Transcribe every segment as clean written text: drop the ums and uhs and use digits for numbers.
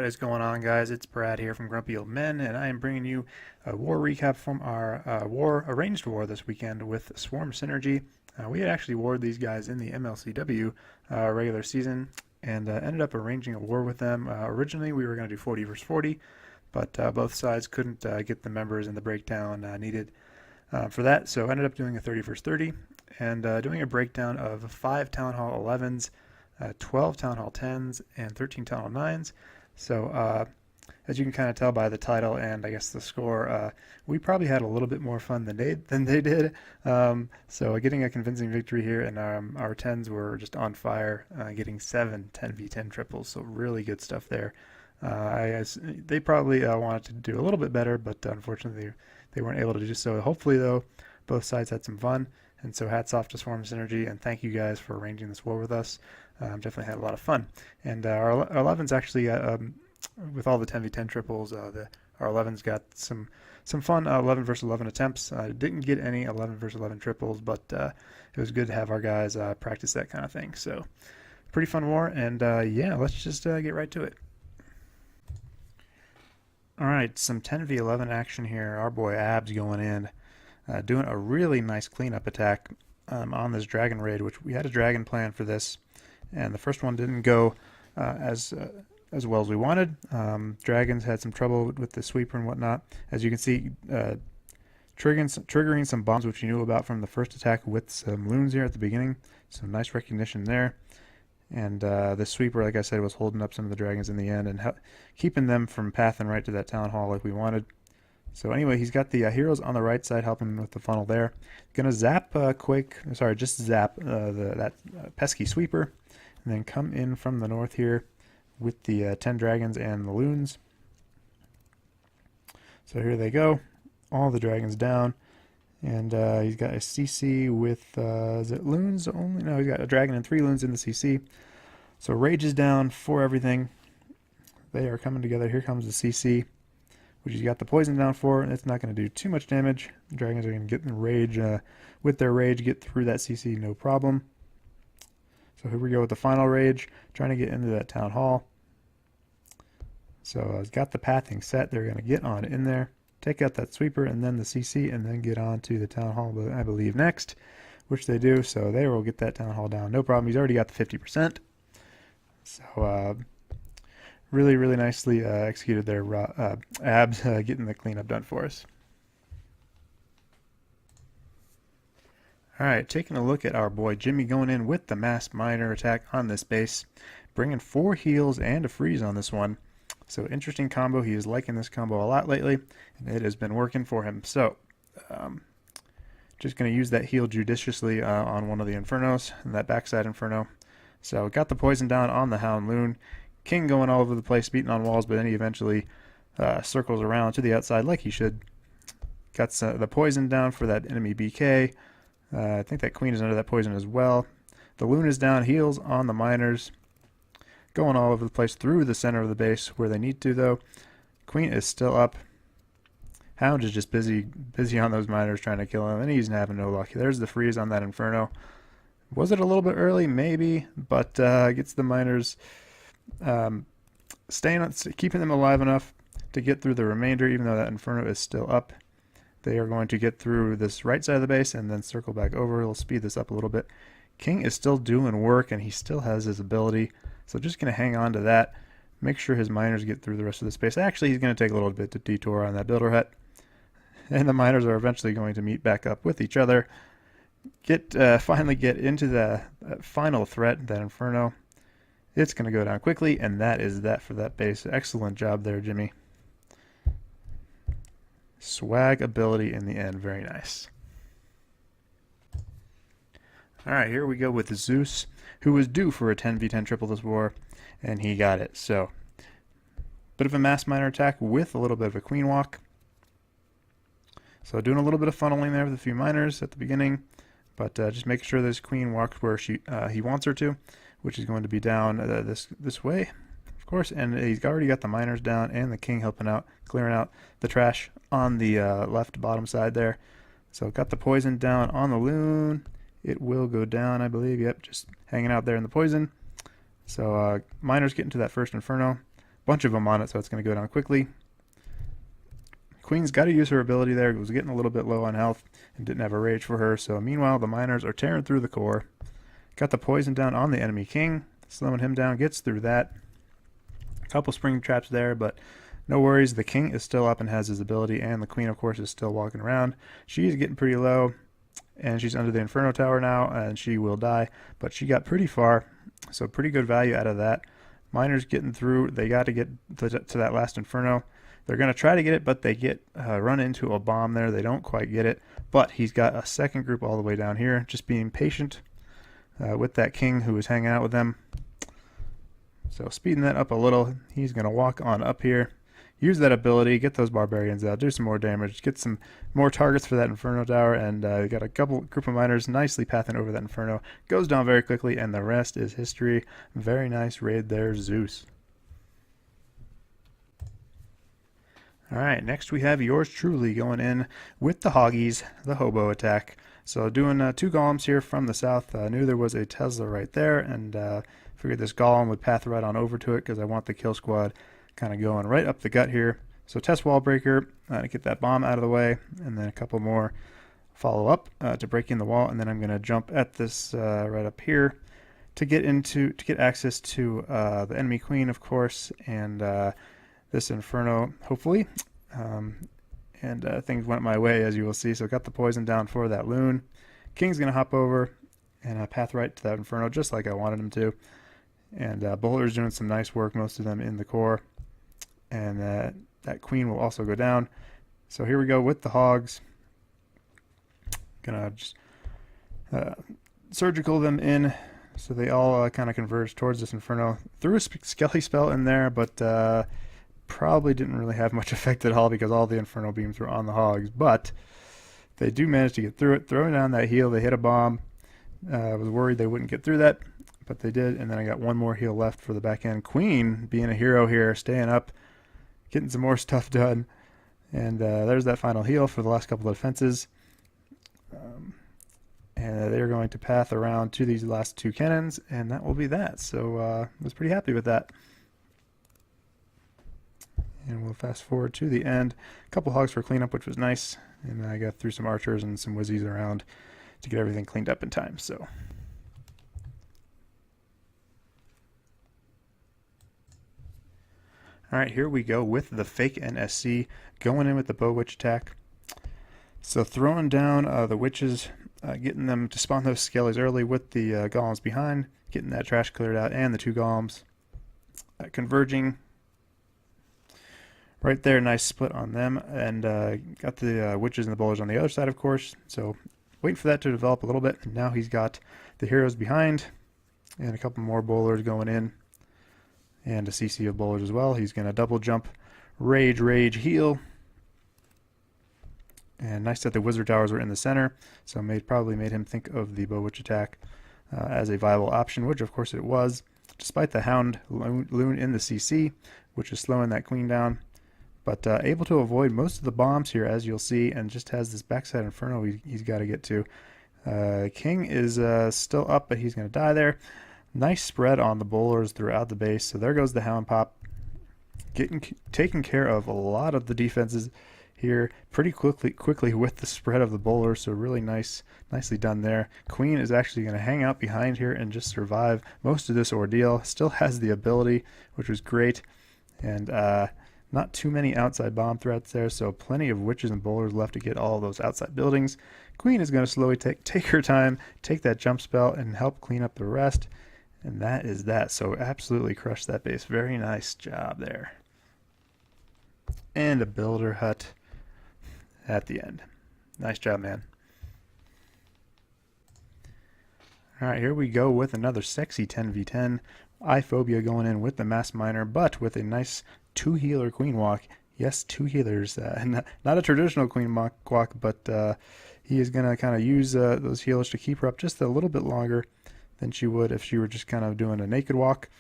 What is going on, guys? It's Brad here from Grumpy Old Men, and I am bringing you a war recap from our arranged war this weekend with Swarm Synergy. We had actually warred these guys in the MLCW regular season, and ended up arranging a war with them. Originally, we were going to do 40 versus 40, but both sides couldn't get the members and the breakdown needed for that, so ended up doing a 30 versus 30, and doing a breakdown of 5 Town Hall 11s, 12 Town Hall 10s, and 13 Town Hall 9s. So as you can kind of tell by the title and I guess the score, we probably had a little bit more fun than they did. So getting a convincing victory here, and our 10s were just on fire, getting 7 10v10 triples. So really good stuff there. They probably wanted to do a little bit better, but unfortunately they weren't able to do so. Hopefully, though, both sides had some fun. And so hats off to Swarm Synergy, and thank you guys for arranging this war with us. Definitely had a lot of fun. And our 11s actually, with all the 10v10 triples, our 11s got some fun 11 versus 11 attempts. Didn't get any 11 versus 11 triples, but it was good to have our guys practice that kind of thing. So pretty fun war, and yeah, let's just get right to it. All right, some 10v11 action here. Our boy Abs going in. Doing a really nice cleanup attack on this dragon raid, which we had a dragon plan for this, and the first one didn't go as well as we wanted. Dragons had some trouble with the sweeper and whatnot. As you can see, triggering some bombs, which you knew about from the first attack with some loons here at the beginning. So nice recognition there. And the sweeper, like I said, was holding up some of the dragons in the end and keeping them from pathing right to that town hall like we wanted. So anyway, he's got the heroes on the right side helping with the funnel there. Gonna zap just zap that pesky sweeper, and then come in from the north here with the 10 dragons and the loons. So here they go, all the dragons down, and he's got a CC with, is it loons only? No, he's got a dragon and 3 loons in the CC. So rage is down for everything. They are coming together. Here comes the CC, which he's got the poison down for. It's not going to do too much damage. The dragons are going to get in rage, with their rage, get through that CC no problem. So here we go with the final rage, trying to get into that town hall. So he's got the pathing set. They're going to get on in there, take out that sweeper, and then the CC, and then get on to the town hall, I believe, next, which they do. So they will get that town hall down, no problem. He's already got the 50%. So really, really nicely executed there, Abs, getting the cleanup done for us. All right, taking a look at our boy Jimmy going in with the mass miner attack on this base, bringing 4 heals and a freeze on this one. So interesting combo. He is liking this combo a lot lately, and it has been working for him. So just going to use that heal judiciously on one of the Infernos, and that backside Inferno. So got the poison down on the Hound Loon. King going all over the place, beating on walls, but then he eventually circles around to the outside like he should. Got the poison down for that enemy BK. I think that Queen is under that poison as well. The Loon is down, heals on the miners. Going all over the place through the center of the base where they need to, though. Queen is still up. Hound is just busy on those miners trying to kill him, and he's having no luck. There's the freeze on that Inferno. Was it a little bit early? Maybe, but gets the miners keeping them alive enough to get through the remainder, even though that Inferno is still up. They are going to get through this right side of the base and then circle back over. We'll speed this up a little bit. King is still doing work, and he still has his ability, so just going to hang on to that. Make sure his miners get through the rest of the space. Actually, he's going to take a little bit to detour on that builder hut, and the miners are eventually going to meet back up with each other. Finally get into the final threat, that Inferno. It's going to go down quickly, and that is that for that base. Excellent job there, Jimmy. Swag ability in the end. Very nice. Alright, here we go with Zeus, who was due for a 10v10 triple this war, and he got it. So, bit of a mass miner attack with a little bit of a queen walk. So doing a little bit of funneling there with a few miners at the beginning, but just making sure this queen walks where he wants her to, which is going to be down this way, of course. And he's already got the miners down and the king helping out, clearing out the trash on the left bottom side there. So got the poison down on the loon. It will go down, I believe. Yep, just hanging out there in the poison. So miners getting to that first Inferno. bunch of them on it, so it's going to go down quickly. Queen's got to use her ability there. It was getting a little bit low on health and didn't have a rage for her. So meanwhile, the miners are tearing through the core. Got the poison down on the enemy king, slowing him down, gets through that. A couple spring traps there, but no worries. The king is still up and has his ability, and the queen, of course, is still walking around. She's getting pretty low, and she's under the Inferno Tower now, and she will die, but she got pretty far, so pretty good value out of that. Miners getting through. They got to get to that last Inferno. They're going to try to get it, but they get run into a bomb there. They don't quite get it, but he's got a second group all the way down here, just being patient with that king who is hanging out with them. So speeding that up a little, he's going to walk on up here, use that ability, get those barbarians out, do some more damage, get some more targets for that Inferno Tower, and got a group of miners nicely pathing over that Inferno. Goes down very quickly, and the rest is history. Very nice raid there, Zeus. Alright, next we have yours truly going in with the Hoggies, the hobo attack. So doing 2 golems here from the south. Knew there was a Tesla right there, and figured this golem would path right on over to it because I want the kill squad kind of going right up the gut here. So test wall breaker to get that bomb out of the way, and then a couple more follow up to break in the wall, and then I'm going to jump at this right up here to get access to the enemy queen, of course, and this Inferno, hopefully. And things went my way, as you will see. So got the poison down for that loon. King's going to hop over and path right to that Inferno, just like I wanted him to. And Bowler's doing some nice work, most of them in the core. And that queen will also go down. So here we go with the hogs. Gonna just surgical them in so they all kind of converge towards this Inferno. Threw a Skelly spell in there, but probably didn't really have much effect at all because all the Inferno beams were on the hogs. But they do manage to get through it. Throwing down that heal, they hit a bomb. I was worried they wouldn't get through that, but they did. And then I got one more heal left for the back end. Queen being a hero here, staying up, getting some more stuff done. And there's that final heal for the last couple of defenses. And they're going to path around to these last 2 cannons, and that will be that. So I was pretty happy with that. And we'll fast forward to the end. A couple hogs for cleanup, which was nice. And I got through some archers and some whizzies around to get everything cleaned up in time. So alright, here we go with the fake NSC, going in with the bow witch attack. So throwing down the witches, getting them to spawn those skellies early with the golems behind, getting that trash cleared out, and the 2 golems converging. Right there, nice split on them, and got the witches and the bowlers on the other side, of course. So waiting for that to develop a little bit. And now he's got the heroes behind, and a couple more bowlers going in, and a CC of bowlers as well. He's going to double jump, rage, heal. And nice that the wizard towers were in the center, so probably made him think of the bow witch attack as a viable option, which of course it was, despite the hound loon in the CC, which is slowing that queen down. But able to avoid most of the bombs here, as you'll see, and just has this backside Inferno he's got to get to. King is still up, but he's going to die there. Nice spread on the bowlers throughout the base, so there goes the hound pop. Taking care of a lot of the defenses here pretty quickly with the spread of the bowlers, so really nicely done there. Queen is actually going to hang out behind here and just survive most of this ordeal. Still has the ability, which was great, and not too many outside bomb threats there, so plenty of witches and bowlers left to get all those outside buildings. Queen is going to slowly take her time, take that jump spell, and help clean up the rest, and that is that. So absolutely crushed that base. Very nice job there. And a builder hut at the end. Nice job, man. Alright, here we go with another sexy 10v10. Iphobia going in with the mass miner, but with a nice 2 healer queen walk. Yes, 2 healers. Not a traditional queen walk, but he is going to kind of use those healers to keep her up just a little bit longer than she would if she were just kind of doing a naked walk.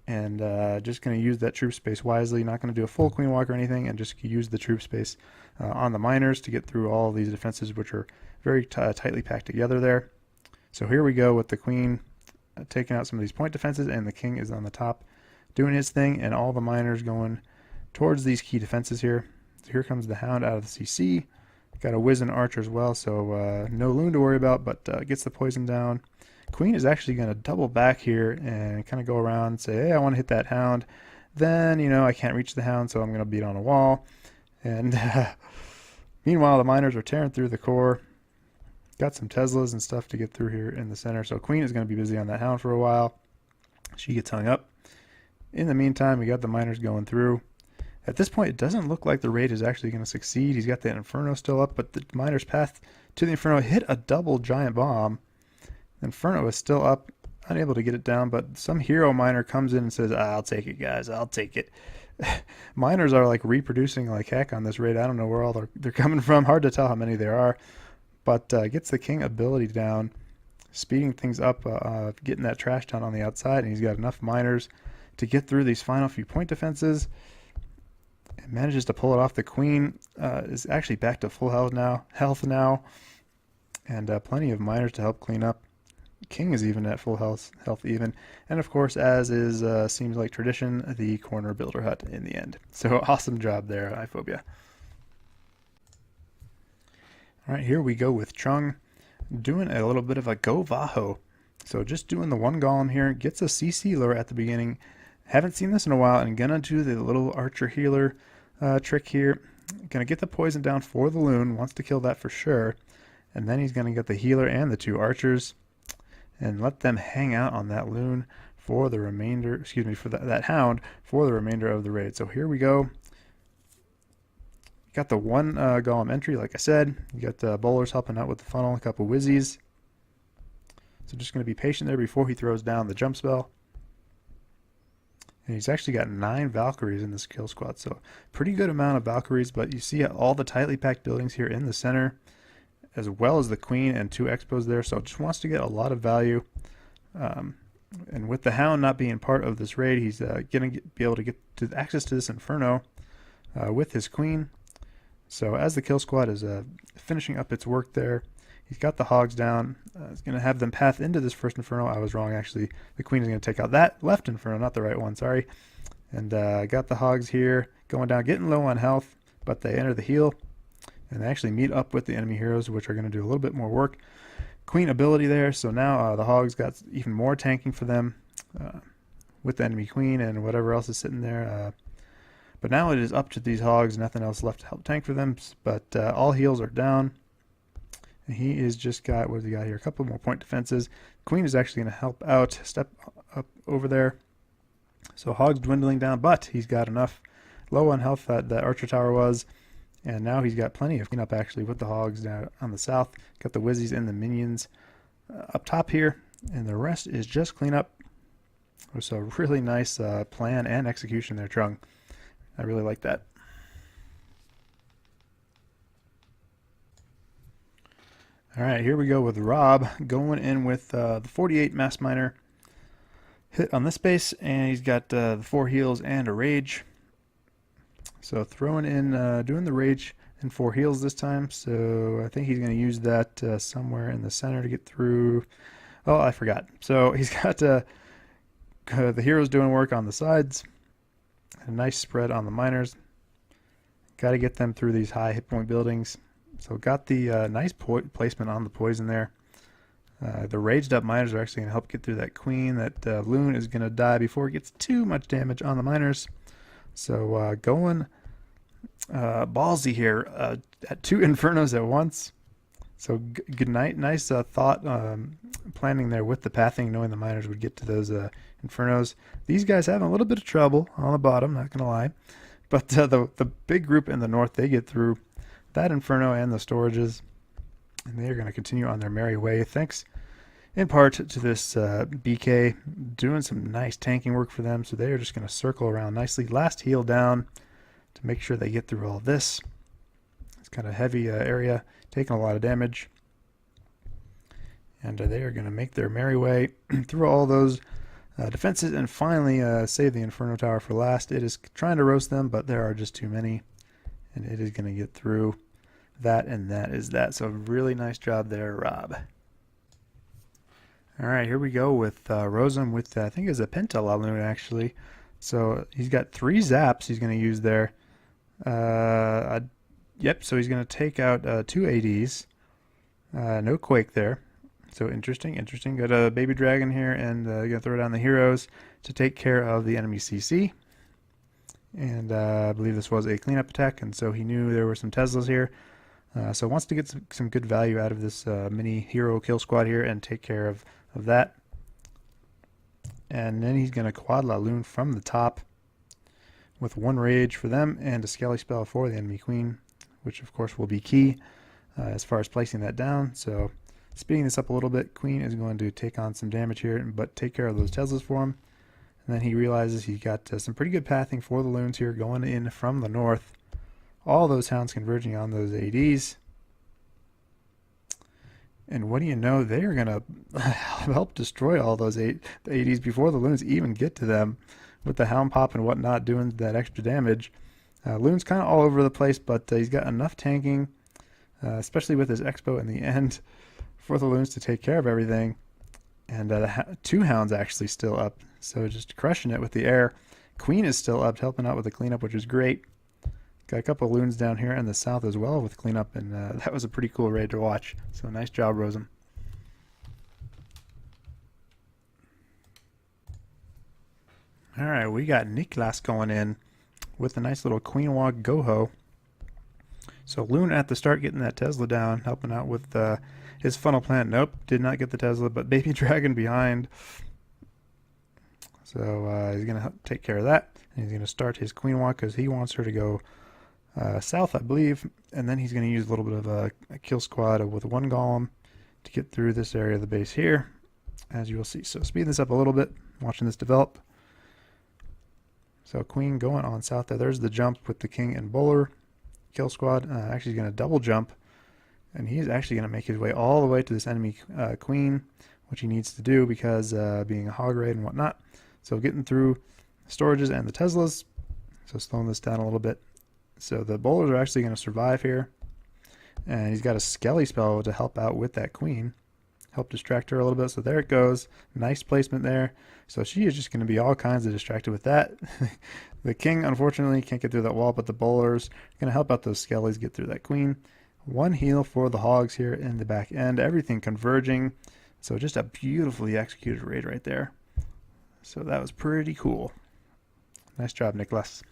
And just going to use that troop space wisely. Not going to do a full queen walk or anything, and just use the troop space on the miners to get through all of these defenses, which are very tightly packed together there. So here we go with the queen taking out some of these point defenses, and the king is on the top doing his thing, and all the miners going towards these key defenses here. So here comes the Hound out of the CC. Got a Wiz and Archer as well, so no Loon to worry about, but gets the poison down. Queen is actually going to double back here and kind of go around and say, hey, I want to hit that Hound. Then, I can't reach the Hound, so I'm going to beat on a wall. And meanwhile, the miners are tearing through the core. Got some Teslas and stuff to get through here in the center, so Queen is going to be busy on that Hound for a while. She gets hung up. In the meantime, we got the miners going through. At this point, it doesn't look like the raid is actually going to succeed. He's got the Inferno still up, but the miner's path to the Inferno hit a double giant bomb. Inferno is still up, unable to get it down, but some hero miner comes in and says, I'll take it, guys, I'll take it. Miners are like reproducing like heck on this raid. I don't know where all they're coming from. Hard to tell how many there are, but gets the King ability down, speeding things up, getting that trash down on the outside, and he's got enough miners to get through these final few point defenses. And manages to pull it off. The Queen is actually back to full health now, and plenty of miners to help clean up. King is even at full health even, and of course, as is seems like tradition, the corner builder hut in the end. So awesome job there, iPhobia. All right, here we go with Chung doing a little bit of a go Vaho. So just doing the one golem here, gets a CC lure at the beginning. Haven't seen this in a while, and gonna do the little archer healer trick here. Gonna get the poison down for the Loon, wants to kill that for sure, and then he's gonna get the healer and the two archers and let them hang out on that Loon for the remainder, for that Hound for the remainder of the raid. So here we go. Got the one golem entry, like I said. You got the bowlers helping out with the funnel, a couple whizzies. So just going to be patient there before he throws down the jump spell. And he's actually got 9 Valkyries in this kill squad, so pretty good amount of Valkyries, but you see all the tightly packed buildings here in the center, as well as the Queen and 2 Expos there, so just wants to get a lot of value. And with the Hound not being part of this raid, he's going to be able to get access to this Inferno with his Queen. So as the kill squad is finishing up its work there, he's got the Hogs down. He's going to have them path into this first Inferno. I was wrong, actually. The Queen is going to take out that left Inferno, not the right one, sorry. And got the Hogs here going down, getting low on health, but they enter the heal. And they actually meet up with the enemy heroes, which are going to do a little bit more work. Queen ability there, so now the Hogs got even more tanking for them with the enemy Queen and whatever else is sitting there. But now it is up to these Hogs, nothing else left to help tank for them. But all heals are down. And he is just got, what has he got here? A couple more point defenses. Queen is actually going to help out, step up over there. So Hogs dwindling down, but he's got enough low on health that Archer Tower was. And now he's got plenty of cleanup actually with the Hogs down on the south. Got the Wizzies and the Minions up top here. And the rest is just cleanup. So really nice plan and execution there, Trung. I really like that. All right, here we go with Rob going in with the 48 Mass Miner hit on this base. And he's got the 4 heals and a Rage. So throwing in, doing the Rage and 4 heals this time. So I think he's going to use that somewhere in the center to get through. Oh, I forgot. So he's got the heroes doing work on the sides. A nice spread on the miners. Got to get them through these high hit point buildings. So got the nice placement on the poison there. The raged up miners are actually going to help get through that Queen. That Loon is going to die before it gets too much damage on the miners. So going ballsy here at 2 Infernos at once. So good night, nice thought planning there with the pathing, knowing the miners would get to those Infernos. These guys having a little bit of trouble on the bottom, not gonna lie, but the big group in the north, they get through that Inferno and the storages, and they are going to continue on their merry way. Thanks in part to this BK doing some nice tanking work for them. So they are just going to circle around nicely. Last heal down to make sure they get through all this. It's kind of heavy area, taking a lot of damage. And they are going to make their merry way through all those defenses and finally save the Inferno Tower for last. It is trying to roast them, but there are just too many. And it is going to get through that, and that is that. So really nice job there, Rob. All right, here we go with Rosem with, I think it's a Penta La Luna actually. So he's got 3 zaps he's going to use there. Yep, so he's going to take out 2 ADs. No Quake there. So interesting. Got a Baby Dragon here, and going to throw down the heroes to take care of the enemy CC. And I believe this was a cleanup attack, and so he knew there were some Teslas here. So wants to get some good value out of this mini hero kill squad here and take care of that. And then he's going to quad La Lune from the top with 1 rage for them and a Skelly spell for the enemy queen, which of course will be key as far as placing that down. So speeding this up a little bit, queen is going to take on some damage here, but take care of those Teslas for him. And then he realizes he's got some pretty good pathing for the loons here going in from the north. All those hounds converging on those ADs. And what do you know, they are going to help destroy all those ADs before the loons even get to them, with the hound pop and whatnot doing that extra damage. Loon's kind of all over the place, but he's got enough tanking, especially with his expo in the end, for the loons to take care of everything. And 2 hounds actually still up, so just crushing it with the air. Queen is still up, helping out with the cleanup, which is great. Got a couple of loons down here in the south as well with cleanup, and that was a pretty cool raid to watch. So nice job, Rosem. Alright, we got Niklas going in with a nice little Queen Walk Goho. So Loon at the start getting that Tesla down, helping out with his funnel plant. Nope, did not get the Tesla, but Baby Dragon behind. So he's going to take care of that. And he's going to start his Queen Walk because he wants her to go south, I believe, and then he's going to use a little bit of a kill squad with 1 golem to get through this area of the base here, as you will see. So speed this up a little bit, watching this develop. So queen going on south there. There's the jump with the king and bowler kill squad. Actually, he's going to double jump, and he's actually going to make his way all the way to this enemy queen, which he needs to do because being a hog raid and whatnot. So getting through storages and the Teslas. So slowing this down a little bit. So the bowlers are actually going to survive here. And he's got a Skelly spell to help out with that queen. Help distract her a little bit. So there it goes. Nice placement there. So she is just going to be all kinds of distracted with that. The king, unfortunately, can't get through that wall, but the bowlers are going to help out those Skellies get through that queen. 1 heal for the hogs here in the back end. Everything converging. So just a beautifully executed raid right there. So that was pretty cool. Nice job, Nicholas.